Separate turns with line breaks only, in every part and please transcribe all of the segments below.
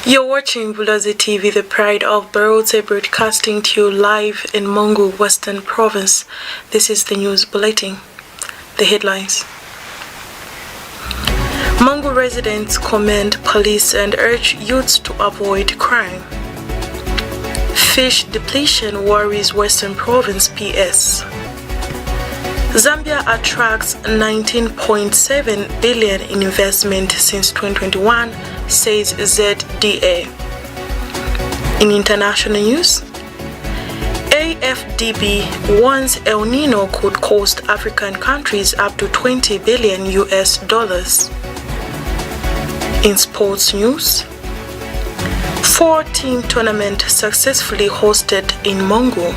You're watching Bulozi TV, the pride of Bulletin, broadcasting to you live in MONGU, Western Province. This is the news bulletin. The headlines. MONGU residents commend police and urge youths to avoid crime. Fish depletion worries Western Province PS. Zambia attracts 19.7 billion in investment since 2021, says ZDA. In international news, AFDB warns El Niño could cost African countries up to $20 billion. In sports news, 4-team tournament successfully hosted in MONGU.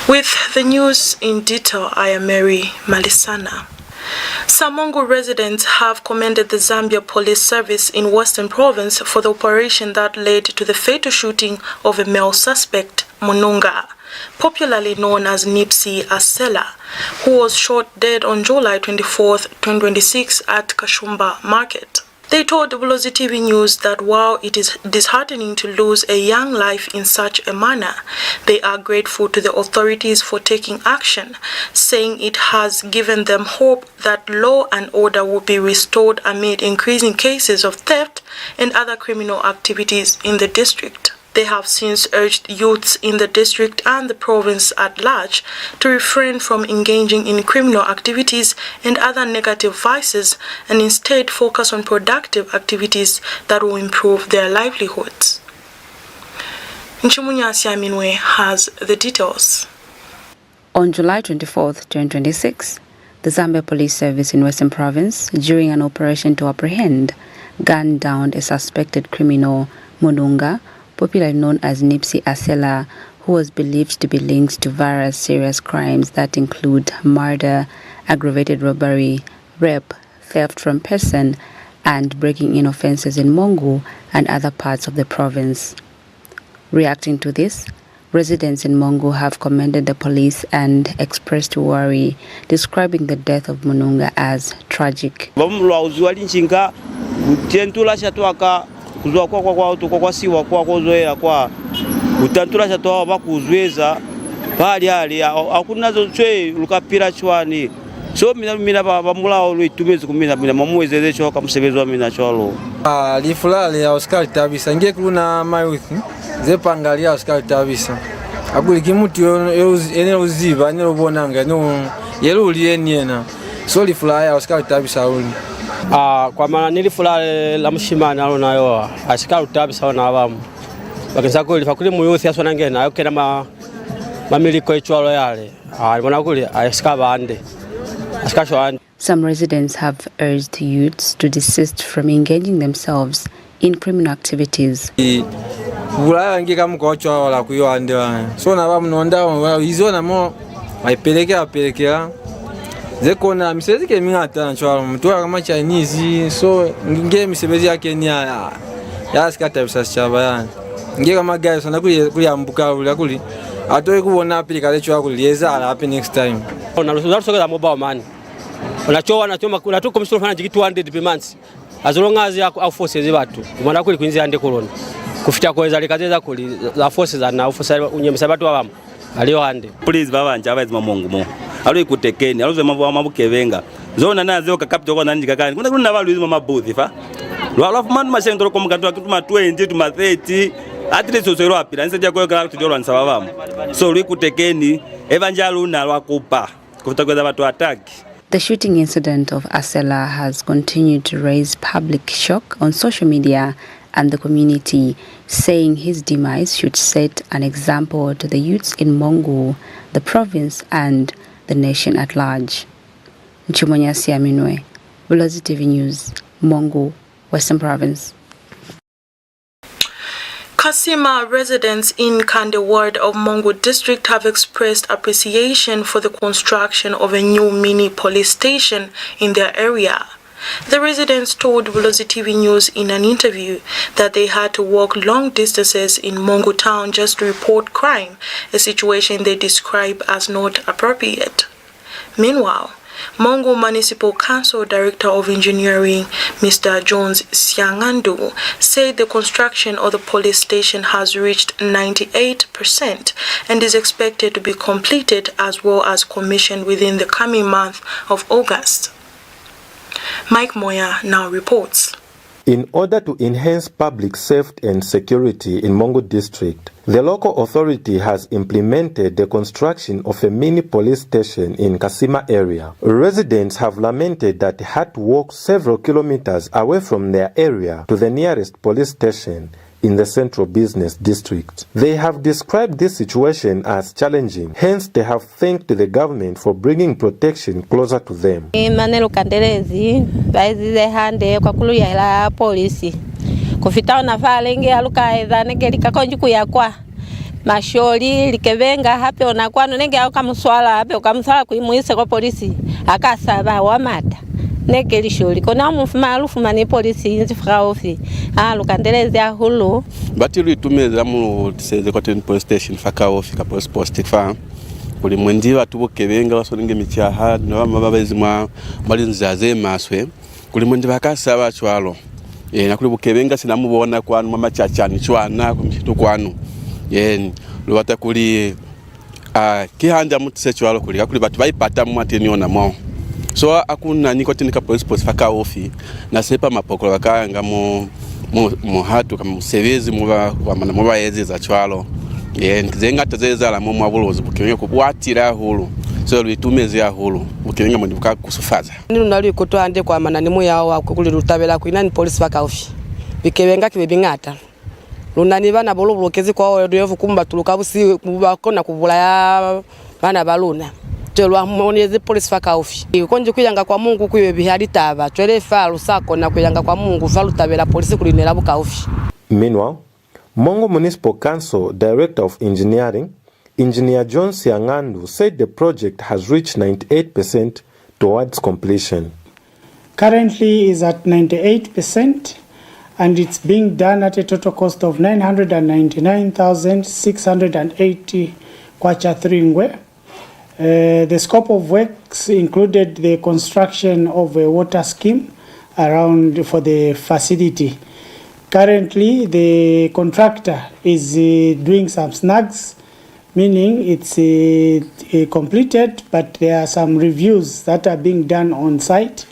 With the news in detail, I am Mary Malisana. Some MONGU residents have commended the Zambia Police Service in Western Province for the operation that led to the fatal shooting of a male suspect, MONGU, popularly known as Nipsey Asela, who was shot dead on July 24, 2026 at Kashumba Market. They told Bulozi TV News that while it is disheartening to lose a young life in such a manner, they are grateful to the authorities for taking action, saying it has given them hope that law and order will be restored amid increasing cases of theft and other criminal activities in the district. They have since urged youths in the district and the province at large to refrain from engaging in criminal activities and other negative vices and instead focus on productive activities that will improve their livelihoods. Nchimunya Siaminwe has the details.
On July 24, 2026, the Zambia Police Service in Western Province, during an operation to apprehend, gunned down a suspected criminal, MONGU, popularly known as Nipsey Asela, who was believed to be linked to various serious crimes that include murder, aggravated robbery, rape, theft from person, and breaking in offences in MONGU and other parts of the province. Reacting to this, residents in MONGU have commended the police and expressed worry, describing the death of MONGU as tragic.
Kuzwa kwa siwa kwa kuzoea kwa utantula chatoa bakuzweza bali ali akunazo tshwe lukapira chwani so mina bamulao lwitumeze kumina mina mamuwezeze cho kamusebezwa mina cholo lifulale ya Oscar tabisa nge kuna mayuthi zepangalia Oscar tabisa abuli kimuti ene uziba ene ubonanga no yeluli yena so lifulale ya Oscar tabisa uli kwa maana nilifulale la mshimani alonayo asika utabisa na abamu bakenza ko lifa kuli muyuthi asona ngena ayokena mamiliko echwalo yale alibona kuli asika bande asika shwani.
Some residents have urged youths to desist from engaging themselves in criminal activities.
Bulaya ngika mkocho la kuyande so na bamu nonda izona mo maipelekea zekona misezike mingata nchwalo mtu kama Chinese so nge misebezi yake ni ya asikata bisachaba yani nge kama guys sana kuli ambuka kuli atoe kubona apilika lecho akuliyeza ala happy next time unasokeza mobile man unachowa unatoka msoro fana jiki 200 per month as long as ya forces watu mwana kuli kuinzi ande koloni kufita kweza likazeza kuli za forces na forces unyemisa watu wabamu aliyo ande please baba njaba zima Mungu mo alo kutekeni alo zema mabukevenga zona nazo kakapito kwa nani kakani kuna balu mabuthi fa lwalafu manu mashendo ko mukatwa tuma 20 tuma 30 atleti sosero apira nse jako kala tujolwa nsababamo so likutekeni evanjalo na lwakupa kutakweza watu ataki.
The shooting incident of Asela has continued to raise public shock on social media and the community, saying his demise should set an example to the youths in MONGU, the province and the nation at large. Nchimunya Siaminwe, Bulozi TV News, MONGU, Western Province.
Kasima residents in Kande ward of MONGU district have expressed appreciation for the construction of a new mini police station in their area. The residents told Bulozi TV News in an interview that they had to walk long distances in MONGU town just to report crime, a situation they describe as not appropriate. Meanwhile, MONGU Municipal Council Director of Engineering, Mr. Jones Siangandu, said the construction of the police station has reached 98% and is expected to be completed as well as commissioned within the coming month of August. Mike Moya now reports.
In order to enhance public safety and security in MONGU district, the local authority has implemented the construction of a mini police station in Kasima area. Residents have lamented that they had to walk several kilometers away from their area to the nearest police station in the central business district. They have described this situation as challenging, hence they have thanked the government for bringing protection closer to them.
Manelo kandelezi baizize hande kwa kulu ya ila polisi kufitao na falengi aluka edha nenge likakonji kuyakwa masholi likevenga hape onakwano nenge au kamuswala hape ukamuswala kuimuise kwa polisi akasaba wamata nege lisholi kona mufuma alufu mani polisi inzi fraofi lukandelezi ya hulu
batilu itumeza mu tiseze kwa police station faka ofi ka police post fa kuli mwendi watu bokebenga basoninge michaha no mababazi mwa malinzaze maswe kuli mwendi bakasaba chwalo na kuli bokebenga sinamubona kwanu mama chachani chwana kumchitu kwanu lwata kuli kihanja mutse chwalo kuli batu bayipata mu ateniona mo so akuna niko tenika police post faka ofi na sepa mapokolo bakanga mu hatu kama musevezi muba yeze za chwalo nzenga tezeza la mu Bulozi bukenye kubwatira hulu so lwitumeze ya hulu bukenye mu ndibuka kusufaza
ninu nali kutwande kwa manani mu yawo akukuli lutabela ku inani police faka ofi bikebenga kibebingata lunani bana bolobokezi kwa oyo kumba tuluka busi kubakona kubula ya bana baluna telwa moneze police faka ofi konje kuyanga kwa Mungu kuye bihalitaba twele falu sako na kuyanga kwa Mungu valutabela police kulinela buka ofi.
Meanwhile, MONGU Municipal Council Director of Engineering, Engineer John Siangandu, said the project has reached 98% towards completion.
Currently is at 98% and it's being done at a total cost of 999,680 kwacha 3 ngwe. The scope of works included the construction of a water scheme around for the facility. Currently, the contractor is doing some snags, meaning it's completed, but there are some reviews that are being done on site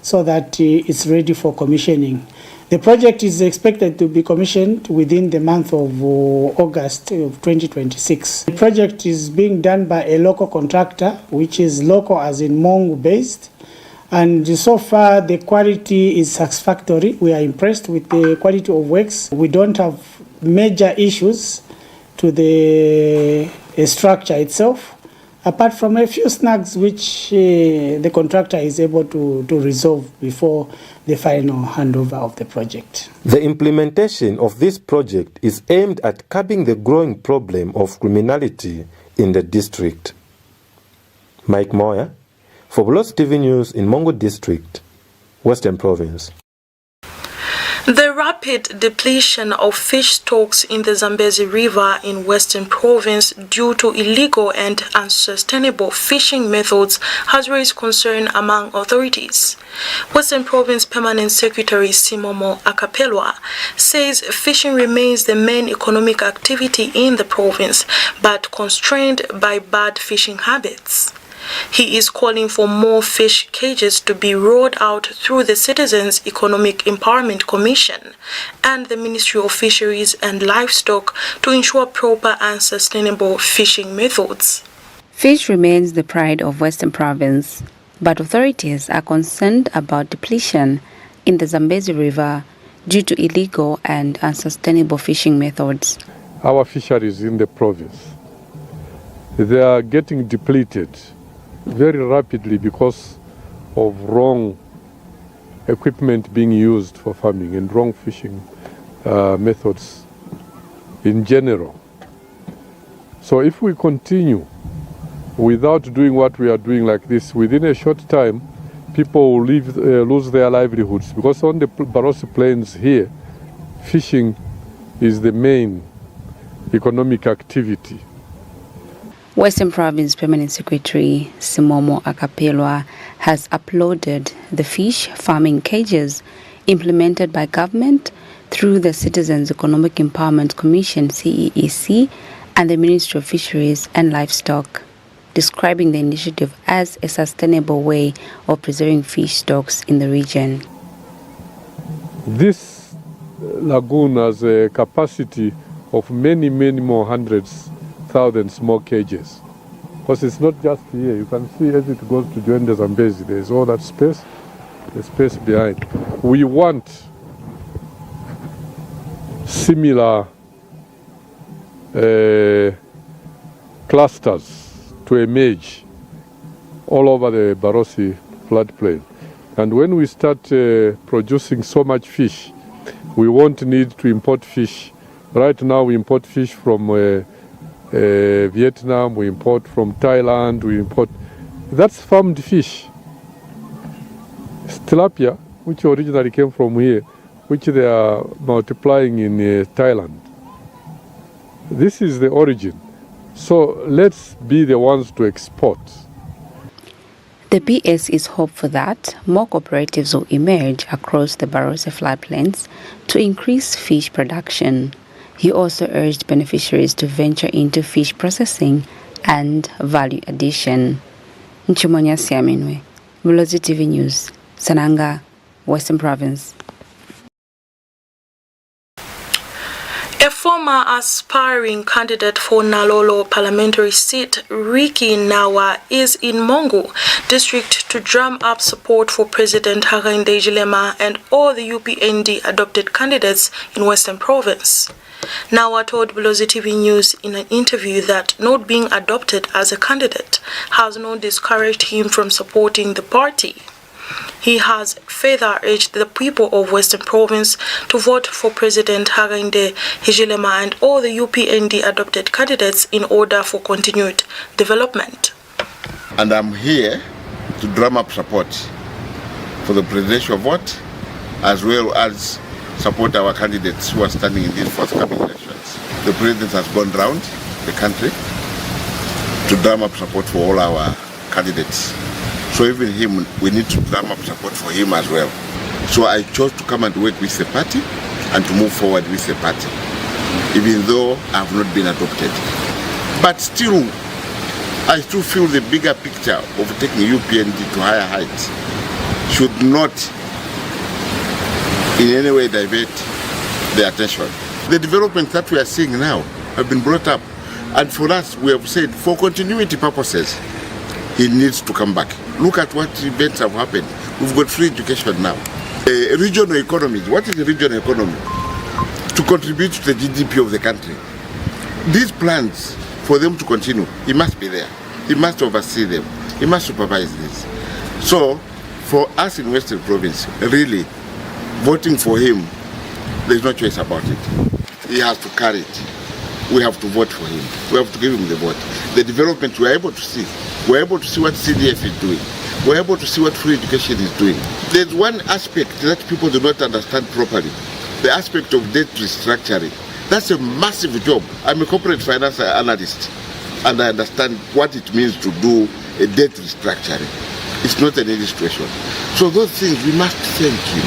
so that it's ready for commissioning. The project is expected to be commissioned within the month of August of 2026. The project is being done by a local contractor, which is local as in MONGU based. And so far the quality is satisfactory. We are impressed with the quality of works. We don't have major issues to the structure itself, apart from a few snags which the contractor is able to resolve before the final handover of the project.
The implementation of this project is aimed at curbing the growing problem of criminality in the district. Mike Moya, for Bulozi TV News in MONGU District, Western Province.
The rapid depletion of fish stocks in the Zambezi River in Western Province due to illegal and unsustainable fishing methods has raised concern among authorities. Western Province Permanent Secretary Simomo Akapelwa says fishing remains the main economic activity in the province, but constrained by bad fishing habits. He is calling for more fish cages to be rolled out through the Citizens Economic Empowerment Commission and the Ministry of Fisheries and Livestock to ensure proper and sustainable fishing methods.
Fish remains the pride of Western Province, but authorities are concerned about depletion in the Zambezi River due to illegal and unsustainable fishing methods.
Our fisheries in the province, they are getting depleted very rapidly because of wrong equipment being used for farming and wrong fishing methods in general. So if we continue without doing what we are doing like this, within a short time, people will lose their livelihoods, because on the Bulozi Plains here, fishing is the main economic activity.
Western Province Permanent Secretary Simomo Akapelwa has uploaded the fish farming cages implemented by government through the Citizens Economic Empowerment Commission CEEC and the Ministry of Fisheries and Livestock, describing the initiative as a sustainable way of preserving fish stocks in the region.
This lagoon has a capacity of many more hundreds, thousands more cages. Because it's not just here. You can see as it goes to join the Zambezi, there's all that space, the space behind. We want similar clusters to emerge all over the Barosi floodplain. And when we start producing so much fish, we won't need to import fish. Right now we import fish from Vietnam, we import from Thailand, we import. That's farmed fish. It's tilapia, which originally came from here, which they are multiplying in Thailand. This is the origin. So let's be the ones to export.
The PS is hopeful that more cooperatives will emerge across the Barosi floodplains to increase fish production. He also urged beneficiaries to venture into fish processing and value addition. Nchumonya Siaminwe, Bulozi TV News, Sananga, Western Province.
A former aspiring candidate for Nalolo parliamentary seat, Ricky Nawa, is in MONGU district to drum up support for President Hakainde Hichilema and all the UPND adopted candidates in Western Province. Nawa told Bulozi TV News in an interview that not being adopted as a candidate has not discouraged him from supporting the party. He has further urged the people of Western Province to vote for President Hakainde Hichilema and all the UPND adopted candidates in order for continued development.
And I'm here to drum up support for the presidential vote as well as support our candidates who are standing in these forthcoming elections. The president has gone round the country to drum up support for all our candidates. So even him, we need to drum up support for him as well. So I chose to come and work with the party and to move forward with the party, even though I have not been adopted. But still, I still feel the bigger picture of taking UPND to higher heights should not in any way divert the attention. The developments that we are seeing now have been brought up, and for us, we have said, for continuity purposes, he needs to come back. Look at what events have happened. We've got free education now. Regional economies. What is the regional economy? To contribute to the GDP of the country. These plans, for them to continue, he must be there. He must oversee them. He must supervise this. So, for us in Western Province, really, voting for him, there's no choice about it. He has to carry it. We have to vote for him. We have to give him the vote. The development we are able to see. We're able to see what CDF is doing. We're able to see what free education is doing. There's one aspect that people do not understand properly. The aspect of debt restructuring. That's a massive job. I'm a corporate finance analyst, and I understand what it means to do a debt restructuring. It's not an illustration. So those things, we must thank him.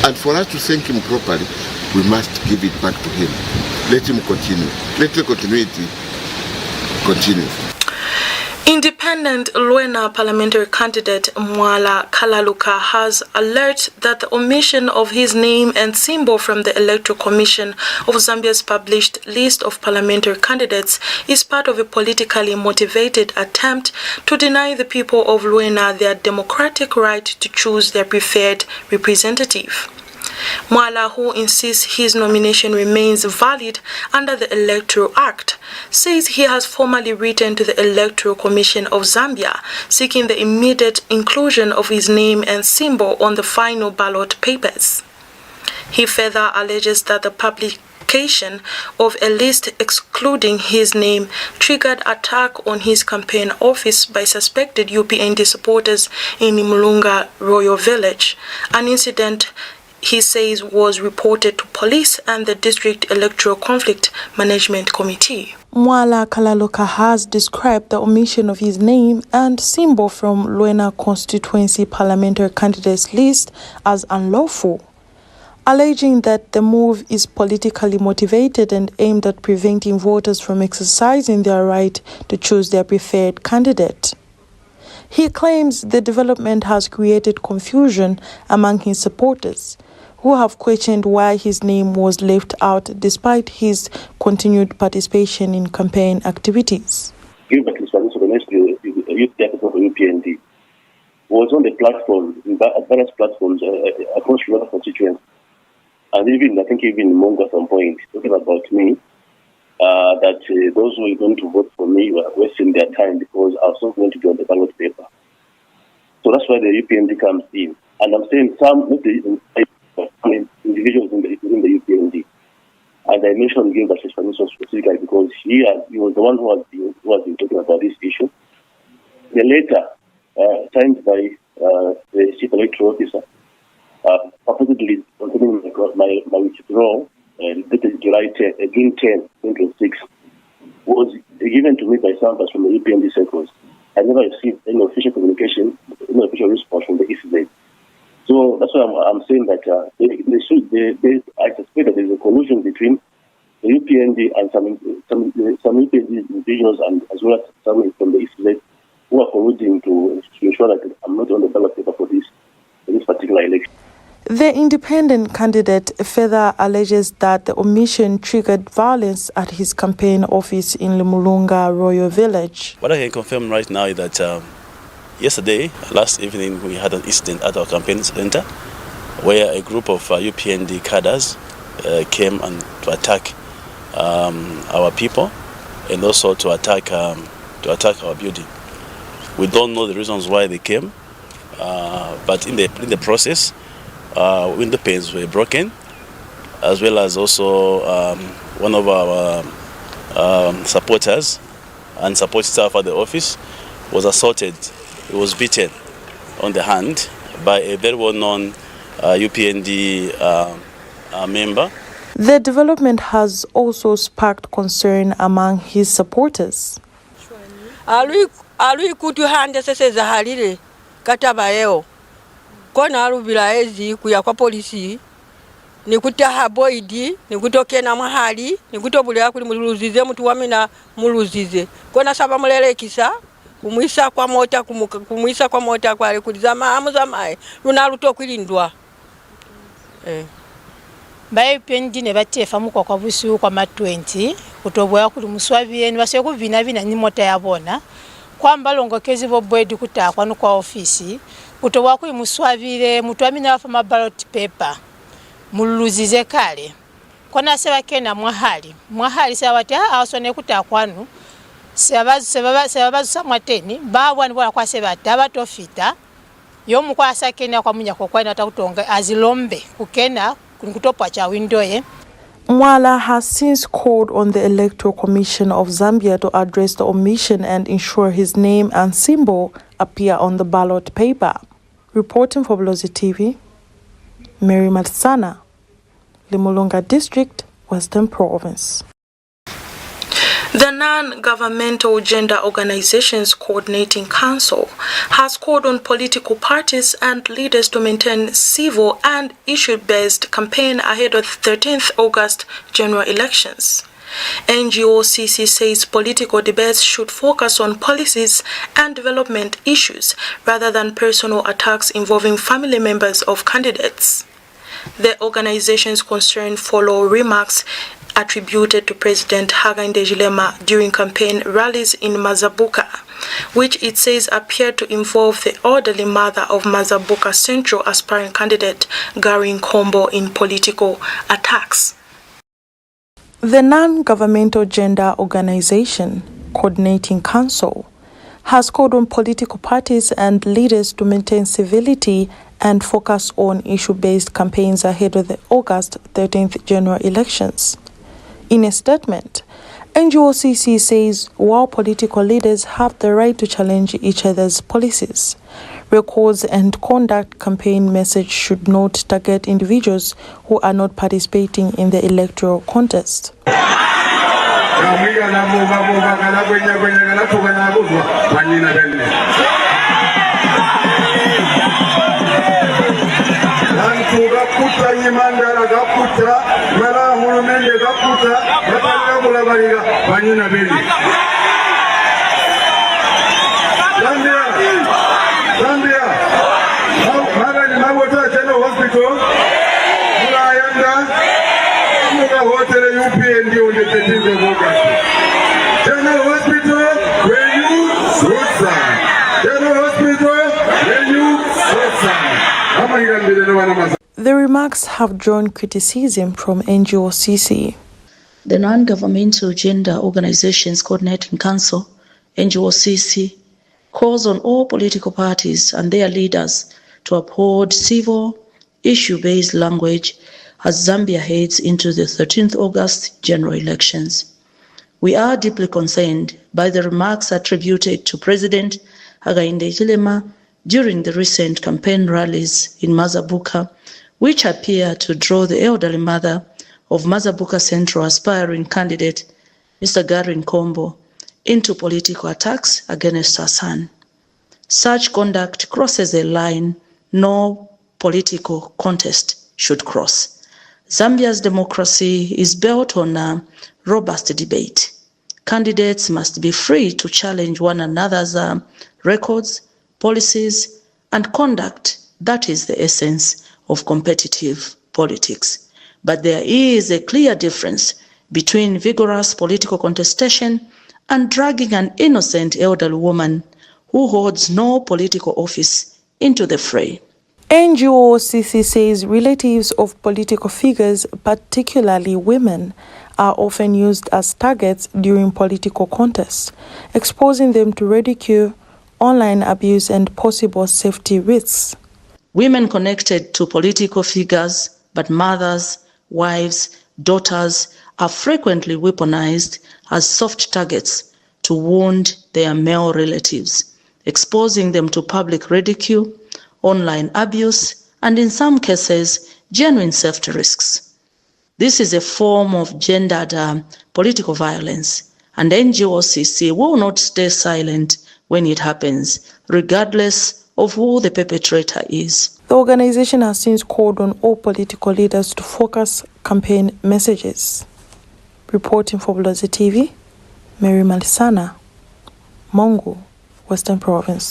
And for us to thank him properly, we must give it back to him. Let him continue. Let the continuity continue.
Independent Luena parliamentary candidate Mwala Kalaluka has alerted that the omission of his name and symbol from the Electoral Commission of Zambia's published list of parliamentary candidates is part of a politically motivated attempt to deny the people of Luena their democratic right to choose their preferred representative. Mwala, who insists his nomination remains valid under the Electoral Act, says he has formally written to the Electoral Commission of Zambia seeking the immediate inclusion of his name and symbol on the final ballot papers. He further alleges that the publication of a list excluding his name triggered attack on his campaign office by suspected UPND supporters in Mulunga Royal Village, an incident he says was reported to police and the District Electoral Conflict Management Committee. Mwala Kalaloka has described the omission of his name and symbol from Luena constituency parliamentary candidates list as unlawful, alleging that the move is politically motivated and aimed at preventing voters from exercising their right to choose their preferred candidate. He claims the development has created confusion among his supporters, who have questioned why his name was left out despite his continued participation in campaign activities.
Gilbert is organized youth capital for UPND. Was on the platform, various platforms across rural constituencies. And even, I think even in MONGU at some point, talking about me, that those who are going to vote for me were wasting their time because I was not going to be on the ballot paper. So that's why the UPND comes in. And I'm saying some individuals in the UPND. And I mentioned Gilbert specifically because he was the one who has been talking about this issue. The letter signed by the Chief Electoral Officer purportedly containing my withdrawal, dated June 10, 2006, was given to me by samples from the UPND circles. I never received any official communication, any official response from the ECZ. So that's why I'm saying that I suspect that there's a collusion between the UPND and some UPND individuals and as well as some from the ECZ who are colluding to ensure that I'm not on the ballot paper for this particular election.
The independent candidate further alleges that the omission triggered violence at his campaign office in Limulunga Royal Village.
What I can confirm right now is that last evening, we had an incident at our campaign center where a group of UPND cadres came and to attack our people and also to attack our building. We don't know the reasons why they came, but in the process, window panes were broken, as well as also one of our supporters and support staff at the office was assaulted. He was beaten on the hand by a very well-known UPND member.
The development has also sparked concern among his supporters.
Alui kutu hande sese zahalile kataba yeo. Kona alubila ezi kuya kwa polisi. Nikuta boidi, nikutoke na mahali, nikutobulea kuli muluzize mtu wamina muluzize. Kona saba mulele kisa, kumwisa kwa mota kwa kulizama amuzamae. Luna lutokwilindwa.
Bae pendi ne batefa muko kwa busu kwa ma 20 kutobwa kuli muswabye ni baseko vina ni mota yabona kwamba longokezi bo bwedu kutakwa no kwa ofisi kutobwa kuli muswabire mtu amina fa ballot paper muluzize kale kona seba kena mwahali sabati awasone kutakwanu sebabazu samwateni babwani bwana kwa sebati abatofita yo mukwasa kena kwa munya kwa kwani atakutonga azilombe kukena kunikutopa cha window.
Mwala has since called on the Electoral Commission of Zambia to address the omission and ensure his name and symbol appear on the ballot paper. Reporting for Bulozi TV, Mary Matsana, Limulunga District, Western Province. The Non-Governmental Gender Organizations Coordinating Council has called on political parties and leaders to maintain civil and issue-based campaign ahead of the 13th August general elections. NGOCC says political debates should focus on policies and development issues rather than personal attacks involving family members of candidates. The organization's concern follow remarks attributed to President Hakainde Hichilema during campaign rallies in Mazabuka, which it says appeared to involve the orderly mother of Mazabuka Central aspiring candidate Gary Nkombo in political attacks. The Non-Governmental Gender Organization Coordinating Council has called on political parties and leaders to maintain civility and focus on issue-based campaigns ahead of the August 13th general elections. In a statement, NGOCC says while political leaders have the right to challenge each other's policies, Records and conduct campaign message should not target individuals who are not participating in the electoral contest. The remarks have drawn criticism from NGOCC.
The Non-Governmental Gender Organizations Coordinating Council, NGOCC, calls on all political parties and their leaders to uphold civil, issue-based language as Zambia heads into the 13th August general elections. We are deeply concerned by the remarks attributed to President Hakainde Hichilema during the recent campaign rallies in Mazabuka, which appear to draw the elderly mother of Mazabuka Central aspiring candidate, Mr. Gary Nkombo, into political attacks against her son. Such conduct crosses a line no political contest should cross. Zambia's democracy is built on a robust debate. Candidates must be free to challenge one another's records, policies, and conduct. That is the essence of competitive politics. But there is a clear difference between vigorous political contestation and dragging an innocent elderly woman who holds no political office into the fray.
NGOCC says relatives of political figures, particularly women, are often used as targets during political contests, exposing them to ridicule, online abuse, and possible safety risks.
Women connected to political figures, but mothers, wives, daughters, are frequently weaponized as soft targets to wound their male relatives, exposing them to public ridicule, online abuse, and in some cases, genuine safety risks. This is a form of gendered political violence, and NGOCC will not stay silent when it happens, regardless of who the perpetrator is.
The organization has since called on all political leaders to focus campaign messages. Reporting for Bulozi TV, Mary Malisana, MONGU, Western Province.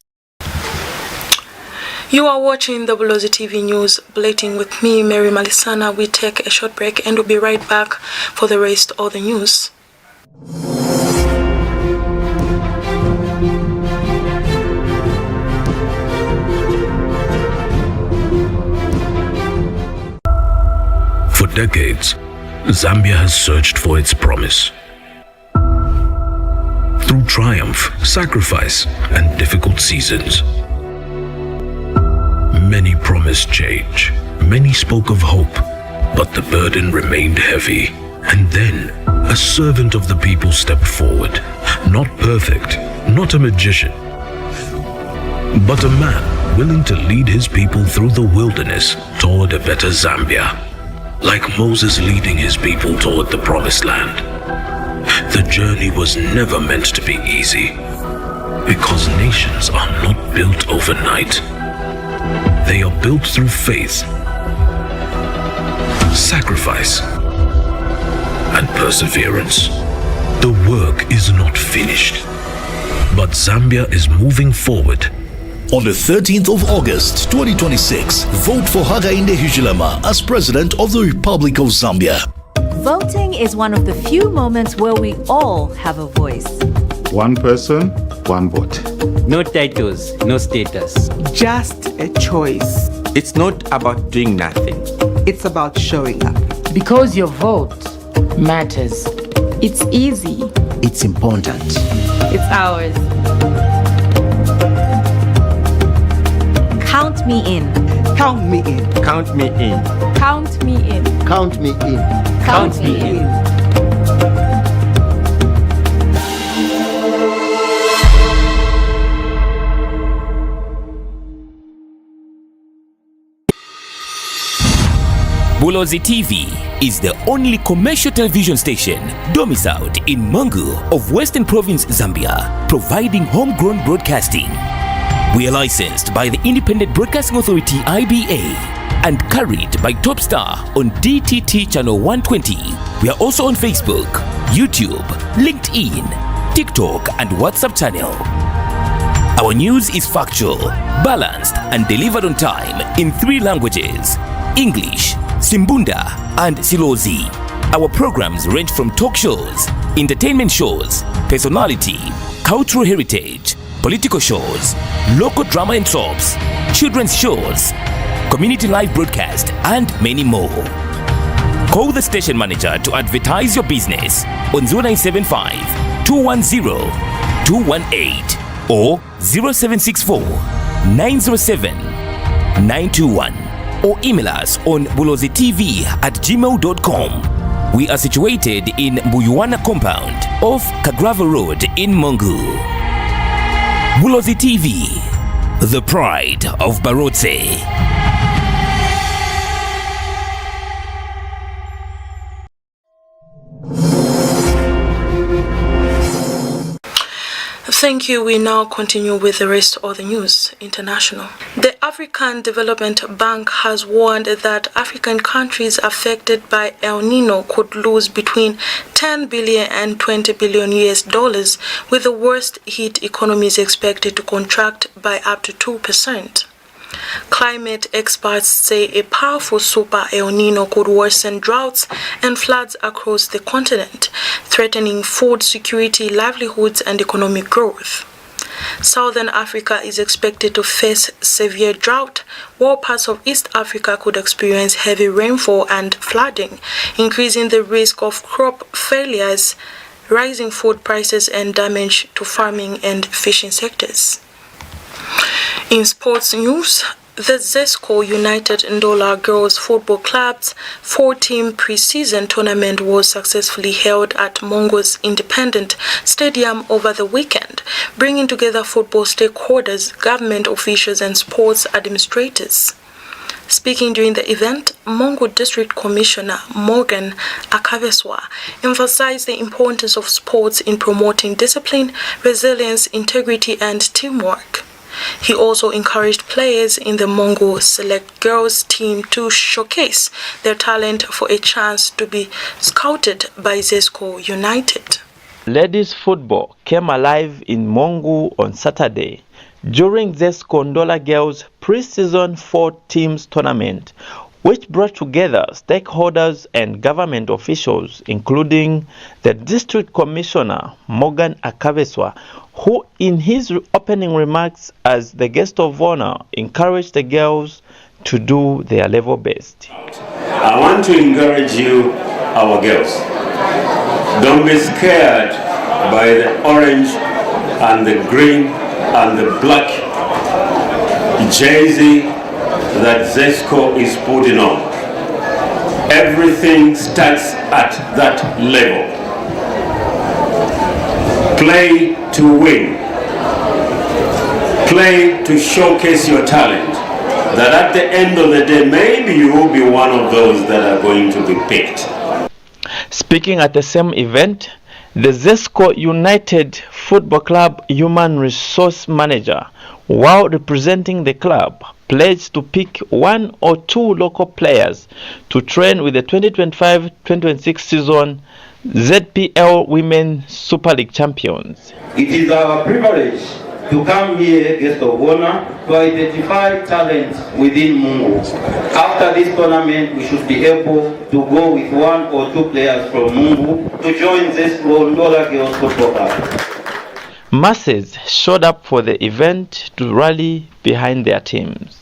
You are watching the Bulozi TV News Bulletin with me, Mary Malisana. We take a short break and we'll be right back for the rest of the news.
For decades, Zambia has searched for its promise. Through triumph, sacrifice, and difficult seasons, many promised change, many spoke of hope, but the burden remained heavy. And then, a servant of the people stepped forward, not perfect, not a magician, but a man willing to lead his people through the wilderness toward a better Zambia. Like Moses leading his people toward the promised land. The journey was never meant to be easy, because nations are not built overnight. They are built through faith, sacrifice, and perseverance. The work is not finished, but Zambia is moving forward.
On the 13th of August 2026, vote for Hakainde Hichilema as President of the Republic of Zambia.
Voting is one of the few moments where we all have a voice.
One person, one vote.
No titles, no status.
Just a choice.
It's not about doing nothing.
It's about showing up.
Because your vote matters.
It's easy.
It's important.
It's ours.
Count me in.
Count me in.
Count me in.
Count me in.
Count me in.
Count me in.
Bulozi TV is the only commercial television station domiciled in MONGU of Western Province, Zambia, providing homegrown broadcasting. We are licensed by the Independent Broadcasting Authority (IBA) and carried by TopStar on DTT channel 120. We are also on Facebook, YouTube, LinkedIn, TikTok, and WhatsApp channel. Our news is factual, balanced, and delivered on time in 3 languages: English, Simbunda, and Silozi. Our programs range from talk shows, entertainment shows, personality, cultural heritage, political shows, local drama and soaps, children's shows, community live broadcast, and many more. Call the station manager to advertise your business on 0975 210 218 or 0764 907 921, or email us on bulozitv@gmail.com. We are situated in Buyuana compound off Kagrava Road in MONGU. Bulozi TV, the pride of Barotse.
Thank you. We now continue with the rest of the news. International. The African Development Bank has warned that African countries affected by El Nino could lose between 10 billion and 20 billion US dollars, with the worst hit economies expected to contract by up to 2%. Climate experts say a powerful super El Nino could worsen droughts and floods across the continent, threatening food security, livelihoods, and economic growth. Southern Africa is expected to face severe drought, while parts of East Africa could experience heavy rainfall and flooding, increasing the risk of crop failures, rising food prices, and damage to farming and fishing sectors. In sports news, the Zesco United Ndola Girls Football Club's 4-team pre-season tournament was successfully held at MONGU's Independent Stadium over the weekend, bringing together football stakeholders, government officials, and sports administrators. Speaking during the event, MONGU District Commissioner Morgan Akaveswa emphasized the importance of sports in promoting discipline, resilience, integrity, and teamwork. He also encouraged players in the MONGU Select Girls team to showcase their talent for a chance to be scouted by Zesco United.
Ladies football came alive in MONGU on Saturday during Zesco Ndola Girls pre-season 4-teams tournament, which brought together stakeholders and government officials, including the District Commissioner Morgan Akaveswa, who in his opening remarks as the guest of honor encouraged the girls to do their level best.
I want to encourage you, our girls. Don't be scared by the orange and the green and the black jersey that Zesco is putting on. Everything starts at that level. Play to win. Play to showcase your talent. That at the end of the day, maybe you will be one of those that are going to be picked.
Speaking at the same event, the Zesco United Football Club Human Resource Manager, while representing the club, pledged to pick 1 or 2 local players to train with the 2025-2026 season ZPL Women Super League champions.
It is our privilege to come here, guest of honor, to identify talent within MONGU. After this tournament, we should be able to go with 1 or 2 players from MONGU to join this Ndola Girls Football Club.
Masses showed up for the event to rally behind their teams.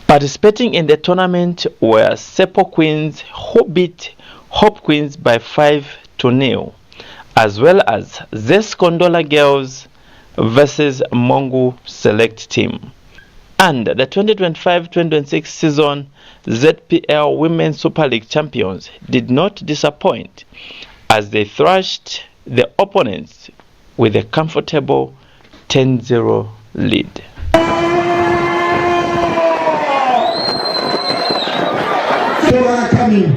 Participating in the tournament were Sepo Queens, who beat Hope Queens by 5-0, as well as Zesco Ndola Girls versus MONGU Select Team. And the 2025-2026 season ZPL Women's Super League champions did not disappoint as they thrashed the opponents with a comfortable 10-0 lead.
Bulletin.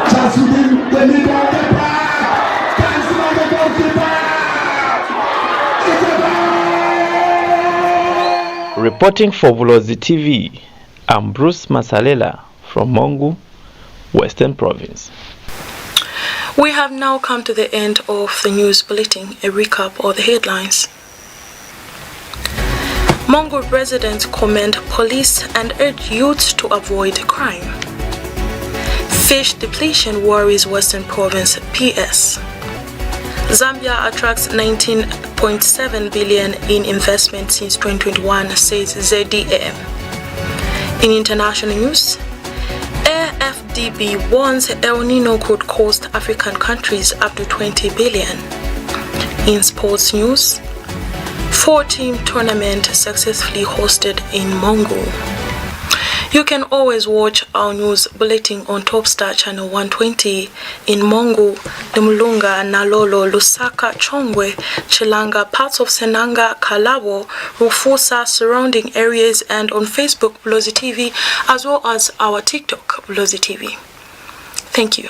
Just within the middle of the park. Dancing on the goalkeeper. It's a goal!
Reporting for Bulozi TV, I'm Bruce Masalela from MONGU, Western Province.
We have now come to the end of the news bulletin, a recap of the headlines. MONGU residents commend police and urge youths to avoid crime. Fish depletion worries Western Province PS. Zambia attracts 19.7 billion in investment since 2021, says ZAMBIA. In international news, AFDB warns El Niño could cost African countries up to 20 billion. In sports news, 4-team tournament successfully hosted in MONGU. You can always watch our news bulletin on TopStar channel 120 in MONGU, Lumulunga, Nalolo, Lusaka, Chongwe, Chilanga, parts of Senanga, Kalabo, Rufusa, surrounding areas, and on Facebook, Bulozi TV, as well as our TikTok, Bulozi TV. Thank you.